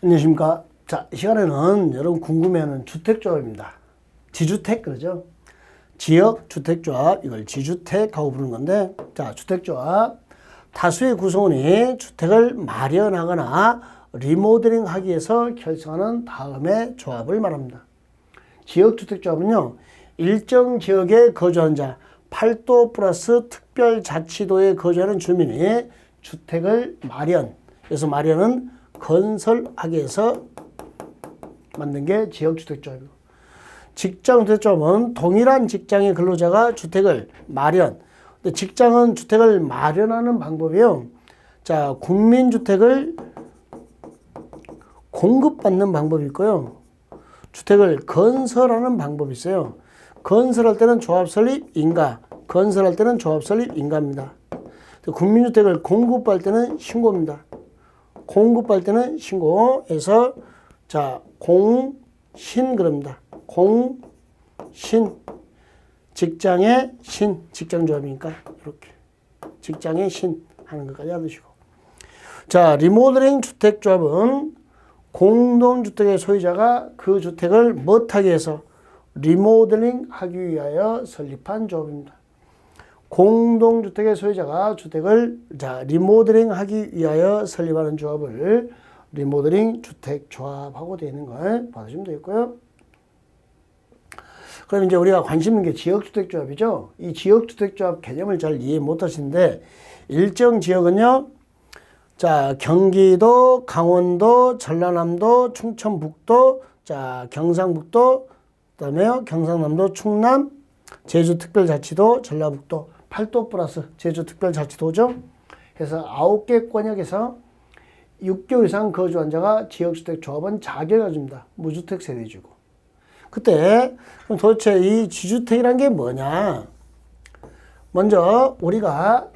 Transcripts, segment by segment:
안녕하십니까. 자, 이 시간에는 여러분 궁금해하는 주택조합입니다. 지주택 그러죠. 지역주택조합, 이걸 지주택하고 부르는 건데, 자, 주택조합. 다수의 구성원이 주택을 마련하거나 리모델링 하기 위해서 결성하는 다음의 조합을 말합니다. 지역주택조합은요, 일정 지역에 거주하는 자, 8도 플러스 특별자치도에 거주하는 주민이 주택을 마련, 그래서 마련은 건설하기 위해서 만든 게 지역주택조합이고, 직장주택조합은 동일한 직장의 근로자가 주택을 마련, 근데 직장은 주택을 마련하는 방법이요. 자, 국민주택을 공급받는 방법이 있고요. 주택을 건설하는 방법이 있어요. 건설할 때는 조합 설립 인가, 건설할 때는 조합 설립 인가입니다. 국민주택을 공급할 때는 신고입니다. 공급할 때는 신고해서 자, 공신 그럽니다. 공신. 직장의 신, 직장조합이니까 이렇게 직장의 신 하는 것까지 알으시고, 자, 리모델링 주택조합은 공동주택의 소유자가 그 주택을 못하게 해서 리모델링 하기 위하여 설립한 조합입니다. 공동주택의 소유자가 주택을 리모델링 하기 위하여 설립하는 조합을 리모델링 주택조합하고 되어 있는 걸 봐주시면 되겠고요. 그럼 이제 우리가 관심 있는 게 지역주택조합이죠. 이 지역주택조합 개념을 잘 이해 못 하시는데, 일정 지역은요, 자, 경기도, 강원도, 전라남도, 충청북도, 자, 경상북도, 그 다음에요, 경상남도, 충남, 제주특별자치도, 전라북도, 8도 플러스 제주특별자치도죠. 그래서 9개 권역에서 6개월 이상 거주한 자가 지역주택조합은 자격을 가집니다. 무주택 세대주고. 그때 그럼 도대체 이 지주택이란 게 뭐냐? 먼저 우리가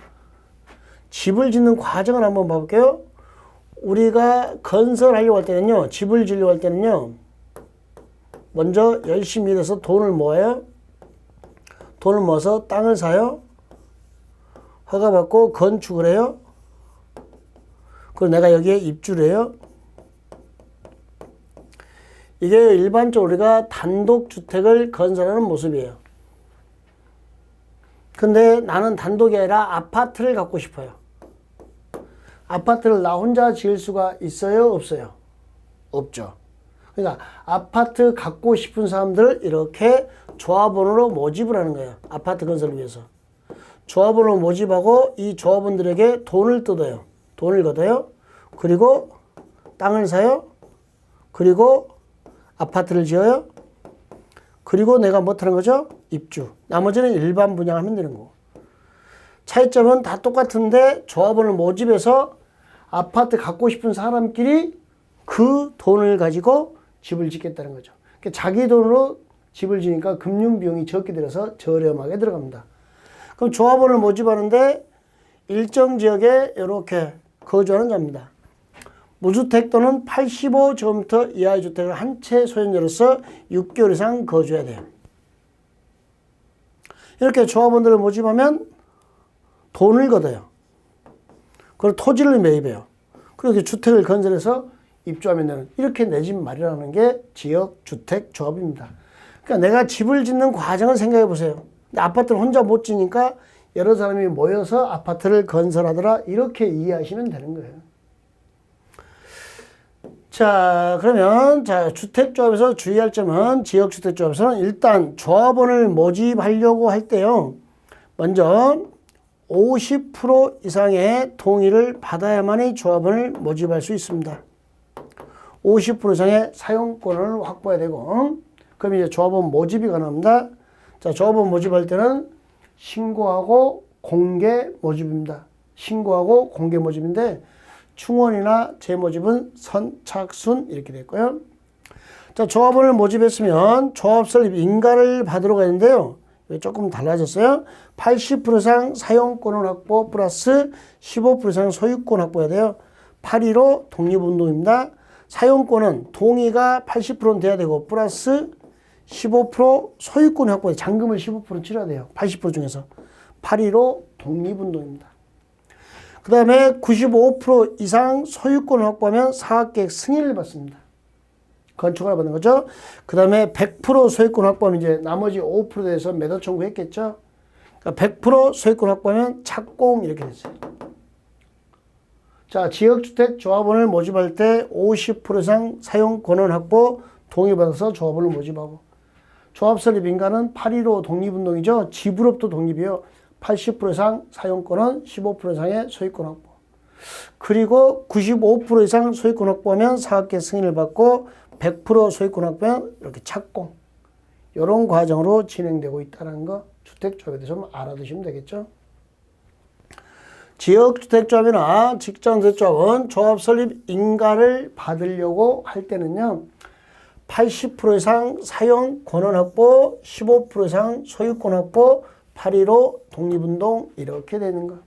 집을 짓는 과정을 한번 봐볼게요. 우리가 건설하려고 할 때는요, 집을 지으려고 할 때는요, 먼저 열심히 일해서 돈을 모아요. 돈을 모아서 땅을 사요. 허가받고 건축을 해요. 그리고 내가 여기에 입주를 해요. 이게 일반적으로 우리가 단독주택을 건설하는 모습이에요. 근데 나는 단독이 아니라 아파트를 갖고 싶어요. 아파트를 나 혼자 지을 수가 있어요? 없어요? 없죠. 그러니까 아파트 갖고 싶은 사람들 이렇게 조합원으로 모집을 하는 거예요. 아파트 건설을 위해서. 조합원으로 모집하고 이 조합원들에게 돈을 뜯어요. 돈을 걷어요. 그리고 땅을 사요. 그리고 아파트를 지어요. 그리고 내가 못하는 거죠? 입주. 나머지는 일반 분양하면 되는 거고. 차이점은 다 똑같은데 조합원을 모집해서 아파트 갖고 싶은 사람끼리 그 돈을 가지고 집을 짓겠다는 거죠. 그러니까 자기 돈으로 집을 지니까 금융비용이 적게 들어서 저렴하게 들어갑니다. 그럼 조합원을 모집하는데 일정 지역에 이렇게 거주하는 자입니다. 무주택 또는 85제곱미터 이하의 주택을 한 채 소유자로서 6개월 이상 거주해야 돼요. 이렇게 조합원들을 모집하면 돈을 걷어요. 그리고 토지를 매입해요. 그리고 주택을 건설해서 입주하면 되는, 이렇게 내 집 마련하는 게 지역주택조합입니다. 그러니까 내가 집을 짓는 과정을 생각해 보세요. 근데 아파트를 혼자 못 지니까 여러 사람이 모여서 아파트를 건설하더라, 이렇게 이해하시면 되는 거예요. 자, 그러면 주택조합에서 주의할 점은, 지역주택조합에서는 일단 조합원을 모집하려고 할 때요, 먼저 50% 이상의 동의를 받아야만이 조합원을 모집할 수 있습니다. 50% 이상의 사용권을 확보해야 되고, 그럼 이제 조합원 모집이 가능합니다. 자, 조합원 모집할 때는 신고하고 공개 모집입니다. 신고하고 공개 모집인데, 충원이나 재모집은 선착순 이렇게 됐고요. 자, 조합원을 모집했으면 조합 설립 인가를 받으러 가는데요. 조금 달라졌어요. 80% 이상 사용권을 확보 플러스 15% 이상 소유권 확보해야 돼요. 8.15 독립운동입니다. 사용권은 동의가 80%는 돼야 되고 플러스 15% 소유권 확보해, 잔금을 15% 치러야 돼요. 80% 중에서. 8.15 독립운동입니다. 그 다음에 95% 이상 소유권을 확보하면 사업계획 승인을 받습니다. 건축을 받는 거죠. 그 다음에 100% 소유권 확보하면 이제 나머지 5%에 대해서 매도 청구했겠죠. 그러니까 100% 소유권 확보하면 착공 이렇게 됐어요. 자, 지역주택 조합원을 모집할 때 50% 이상 사용 권한 확보 동의받아서 조합원을 모집하고, 조합 설립 인가는 8.15 독립운동이죠. 지불업도 독립이요. 80% 이상 사용권은 15% 이상의 소유권 확보. 그리고 95% 이상 소유권 확보하면 사업계 승인을 받고 100% 소유권 확보하면 이렇게 착공. 이런 과정으로 진행되고 있다는 거 주택조합에 대해서 좀 알아두시면 되겠죠. 지역주택조합이나 직장주택조합은 조합 설립 인가를 받으려고 할 때는요. 80% 이상 사용 권한 확보, 15% 이상 소유권 확보, 8.15 독립운동 이렇게 되는 거.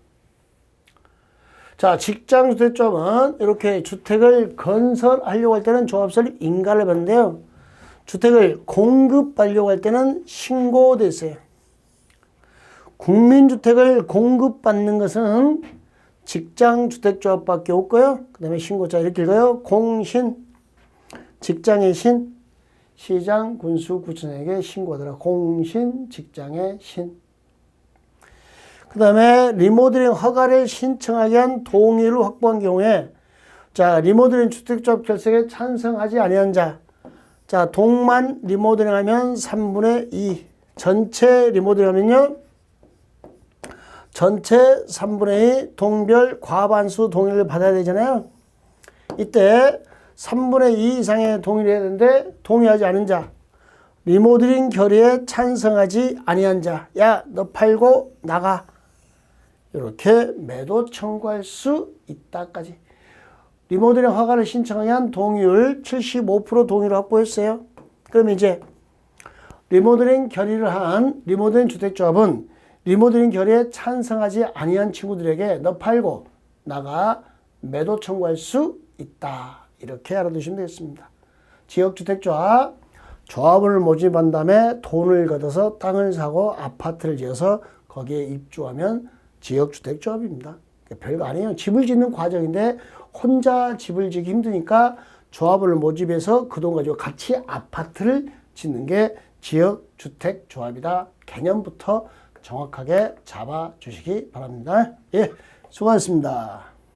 자, 직장주택조합은 이렇게 주택을 건설하려고 할 때는 조합 설립 인가를 받는데요. 주택을 공급하려고 할 때는 신고돼 있어요. 국민주택을 공급받는 것은 직장주택조합밖에 없고요. 그 다음에 신고자 이렇게 읽어요. 공신, 직장의 신, 시장, 군수, 구청에게 신고하더라. 공신, 직장의 신. 그 다음에 리모델링 허가를 신청하기 위한 동의를 확보한 경우에, 자, 리모델링 주택조합 결석에 찬성하지 아니한 자, 자, 동만 리모델링 하면 3분의 2, 전체 리모델링 하면요, 전체 3분의 2 동별 과반수 동의를 받아야 되잖아요. 이때 3분의 2 이상의 동의를 해야 되는데 동의하지 않은 자, 리모델링 결의에 찬성하지 아니한 자, 야, 너 팔고 나가. 이렇게 매도 청구할 수 있다까지. 리모델링 허가를 신청하기 위한 동의율 75% 동의를 확보했어요. 그럼 이제 리모델링 결의를 한 리모델링 주택조합은 리모델링 결의에 찬성하지 아니한 친구들에게 너 팔고 나가 매도 청구할 수 있다. 이렇게 알아두시면 되겠습니다. 지역주택조합, 조합원을 모집한 다음에 돈을 걷어서 땅을 사고 아파트를 지어서 거기에 입주하면 지역주택조합입니다. 별거 아니에요. 집을 짓는 과정인데 혼자 집을 짓기 힘드니까 조합원을 모집해서 그 돈 가지고 같이 아파트를 짓는 게 지역주택조합이다. 개념부터 정확하게 잡아주시기 바랍니다. 예, 수고하셨습니다.